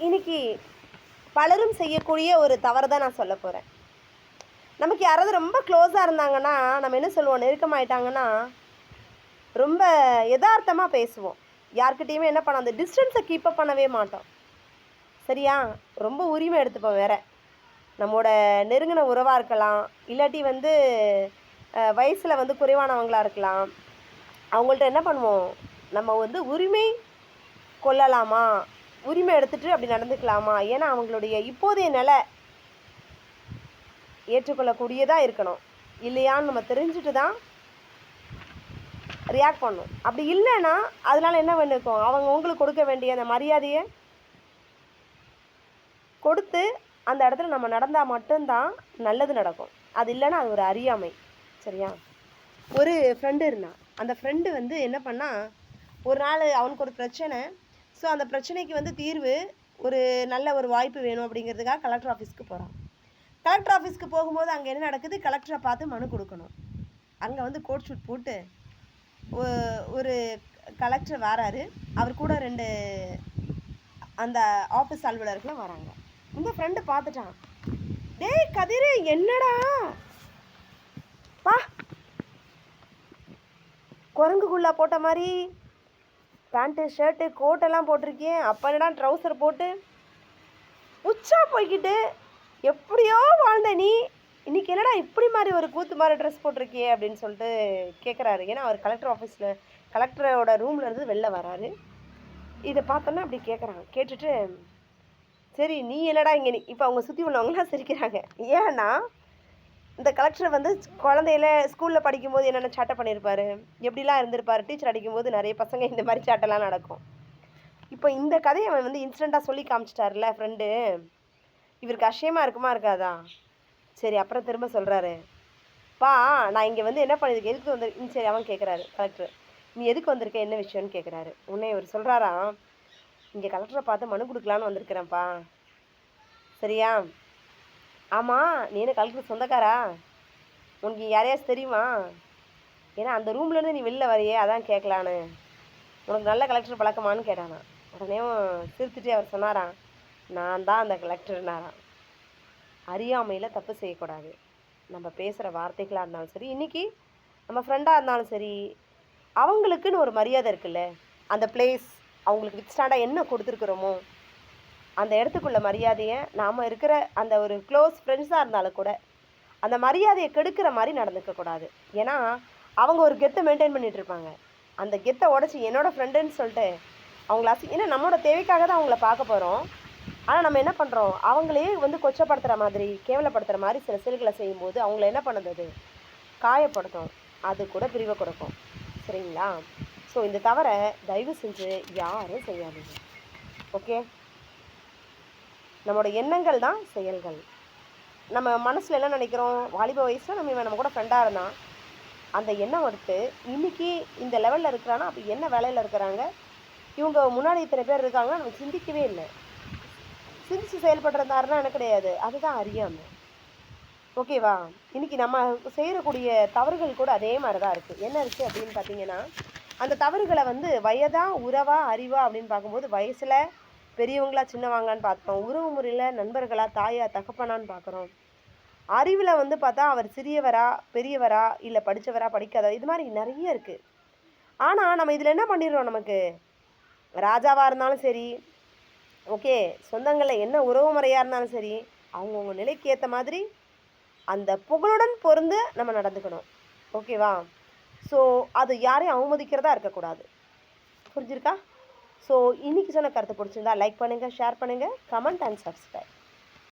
இன்னைக்கு பலரும் செய்யக்கூடிய ஒரு தவறு தான் நான் சொல்ல போகிறேன். நமக்கு யாராவது ரொம்ப க்ளோஸாக இருந்தாங்கன்னா நம்ம என்ன சொல்லுவோம், நெருக்கமாயிட்டாங்கன்னா ரொம்ப யதார்த்தமாக பேசுவோம். யார்கிட்டையுமே என்ன பண்ணோம், அந்த டிஸ்டன்ஸை கீப்பப் பண்ணவே மாட்டோம். சரியா? ரொம்ப உரிமை எடுத்துப்போம் வேற. நம்மோட நெருங்கின உறவாக இருக்கலாம், இல்லாட்டி வயசில் குறைவானவங்களாக இருக்கலாம். அவங்கள்ட்ட என்ன பண்ணுவோம், நம்ம உரிமை கொள்ளலாமா, உரிமை எடுத்துகிட்டு அப்படி நடந்துக்கலாமா, ஏன்னா அவங்களுடைய இப்போதைய நிலை ஏற்றுக்கொள்ளக்கூடியதாக இருக்கணும். இல்லையான்னு நம்ம தெரிஞ்சுட்டு தான் ரியாக்ட் பண்ணணும். அப்படி இல்லைன்னா அதனால் என்ன பண்ணிருக்கோம், அவங்க உங்களுக்கு கொடுக்க வேண்டிய அந்த மரியாதையை கொடுத்து அந்த இடத்துல நம்ம நடந்தால் மட்டும்தான் நல்லது நடக்கும். அது இல்லைன்னா அது ஒரு அறியாமை. சரியா? ஒரு ஃப்ரெண்டு இருந்தான். அந்த ஃப்ரெண்டு என்ன பண்ணால், ஒரு நாள் அவனுக்கு ஒரு பிரச்சனை. ஸோ அந்த பிரச்சனைக்கு தீர்வு, ஒரு நல்ல ஒரு வாய்ப்பு வேணும் அப்படிங்கிறதுக்காக கலெக்டர் ஆஃபீஸ்க்கு போகிறான். கலெக்டர் ஆஃபீஸ்க்கு போகும்போது அங்கே என்ன நடக்குது, கலெக்டரை பார்த்து மனு கொடுக்கணும். அங்கே கோட் ஷூட் போட்டு ஒரு கலெக்டர் வராரு. அவர் கூட 2 அந்த ஆஃபீஸ் அலுவலர்களும் வராங்க. இந்த ஃப்ரெண்டு பார்த்துட்டான். டேய் கதிர், என்னடா பா குரங்குக்குள்ளா போட்ட மாதிரி பேண்ட்டு ஷர்ட்டு கோட்டெல்லாம் போட்டிருக்கேன், அப்போ என்னடா ட்ரௌசர் போட்டு உச்சா போய்கிட்டு எப்படியோ வாழ்ந்த நீ இன்றைக்கி என்னடா இப்படி மாதிரி ஒரு கூத்து மாதிரி ட்ரெஸ் போட்டிருக்கியே அப்படின்னு சொல்லிட்டு கேட்குறாரு. ஏன்னா அவர் கலெக்டர் ஆஃபீஸில் கலெக்டரோட ரூமில் இருந்து வெளில வராரு. இதை பார்த்தோன்னா அப்படி கேட்குறாங்க. கேட்டுட்டு சரி நீ என்னடா இங்கே இப்போ அவங்க சுற்றி உள்ளவங்களாம் சிரிக்கிறாங்க. ஏன்னா இந்த கலெக்டர் குழந்தையில ஸ்கூலில் படிக்கும்போது என்னென்ன சேட்டை பண்ணியிருப்பார், எப்படிலாம் இருந்திருப்பார். டீச்சர் அடிக்கும்போது நிறைய பசங்க இந்த மாதிரி சேட்டெல்லாம் நடக்கும். இப்போ இந்த கதையை அவன் இன்சிடெண்ட்டாக சொல்லி காமிச்சிட்டார்ல ஃப்ரெண்டு. இவருக்கு அஷயமாக இருக்குமா இருக்காதா? சரி, அப்புறம் திரும்ப சொல்கிறாரு, பா நான் இங்கே என்ன பண்ணியிருக்கேன், எதுக்கு வந்திருக்கேன். சரி, அவன் கேட்குறாரு கலெக்டர், நீ எதுக்கு வந்திருக்க, என்ன விஷயம்னு கேட்குறாரு. உடனே இவர் சொல்கிறாராம், இங்கே கலெக்டரை பார்த்து மனு கொடுக்கலான்னு வந்திருக்கிறேன்ப்பா. சரியா? ஆமாம், நீ என்ன கலெக்டர் சொந்தக்காரா, உனக்கு யாரையாச்சும் தெரியுமா, ஏன்னா அந்த ரூம்லேருந்து நீ வெளில வரையே, அதான் கேட்கலான்னு. உனக்கு நல்ல கலெக்டர் பழக்கமானு கேட்டானா. உடனே சிரித்துட்டே அவர் சொன்னாராம், நான் தான் அந்த கலெக்டர்னாராம். அறியாமையில் தப்பு செய்யக்கூடாது. நம்ம பேசுகிற வார்த்தைகளாக இருந்தாலும் சரி, இன்றைக்கி நம்ம ஃப்ரெண்டாக இருந்தாலும் சரி, அவங்களுக்குன்னு ஒரு மரியாதை இருக்குல்ல. அந்த பிளேஸ் அவங்களுக்கு வித்ஸ்டாண்டாக என்ன கொடுத்துருக்குறோமோ அந்த இடத்துக்குள்ள மரியாதையை நாம் இருக்கிற அந்த ஒரு க்ளோஸ் ஃப்ரெண்ட்ஸாக இருந்தாலும் கூட அந்த மரியாதையை கெடுக்கிற மாதிரி நடந்துக்கக்கூடாது. ஏன்னா அவங்க ஒரு கெத்தை மெயின்டைன் பண்ணிகிட்ருப்பாங்க. அந்த கெத்தை உடச்சி என்னோடய ஃப்ரெண்டுன்னு சொல்லிட்டு அவங்கள ஏன்னா நம்மளோட தேவைக்காக தான் அவங்கள பார்க்க போகிறோம். ஆனால் நம்ம என்ன பண்ணுறோம், அவங்களே கொச்சப்படுத்துகிற மாதிரி கேவலப்படுத்துகிற மாதிரி சில செயல்களை செய்யும்போது அவங்கள என்ன பண்ணுறது, காயப்படுத்தும். அது கூட பிரிவை கொடுக்கும். சரிங்களா? ஸோ இந்த தவிர தயவு செஞ்சு யாரும் செய்யாதீங்க. ஓகே? நம்மளோட எண்ணங்கள் தான் செயல்கள். நம்ம மனசில் என்ன நினைக்கிறோம், வாலிப வயசில் நம்ம கூட ஃப்ரெண்டாக இருந்தான், அந்த எண்ணம் எடுத்து இன்றைக்கி இந்த லெவலில் இருக்கிறான்னா அப்போ என்ன வேலையில் இருக்கிறாங்க, இவங்க முன்னாடி இத்தனை பேர் இருக்காங்கன்னா நம்ம சிந்திக்கவே இல்லை. சிந்திச்சு செயல்படுறதாருன்னா என்ன கிடையாது, அதுதான் அறியாமல். ஓகேவா? இன்றைக்கி நம்ம செய்யக்கூடிய தவறுகள் கூட அதே மாதிரி தான் இருக்குது. என்ன இருக்குது அப்படின்னு பார்த்தீங்கன்னா, அந்த தவறுகளை வயதா உறவா அறிவா அப்படின்னு பார்க்கும்போது வயசில் பெரியவங்களா சின்னவாங்கன்னு பார்த்தோம், உறவு முறையில் நண்பர்களா தாயா தகப்பனான்னு பார்க்குறோம், அறிவில் பார்த்தா அவர் சிறியவரா பெரியவரா இல்லை படித்தவரா படிக்காதவரா, இது மாதிரி நிறைய இருக்குது. ஆனால் நம்ம இதில் என்ன பண்ணிடுறோம், நமக்கு ராஜாவாக இருந்தாலும் சரி, ஓகே, சொந்தங்களில் என்ன உறவு முறையாக இருந்தாலும் சரி, அவங்கவுங்க நிலைக்கு ஏற்ற மாதிரி அந்த புகழுடன் பொருந்து நம்ம நடந்துக்கணும். ஓகேவா? ஸோ அது யாரையும் அவமதிக்கிறதா இருக்கக்கூடாது. புரிஞ்சிருக்கா? ஸோ இன்றைக்கி சொன்ன கருத்தை பிடிச்சிருந்தா லைக் பண்ணுங்கள், ஷேர் பண்ணுங்கள், கமெண்ட் அண்ட் சப்ஸ்கிரைப்.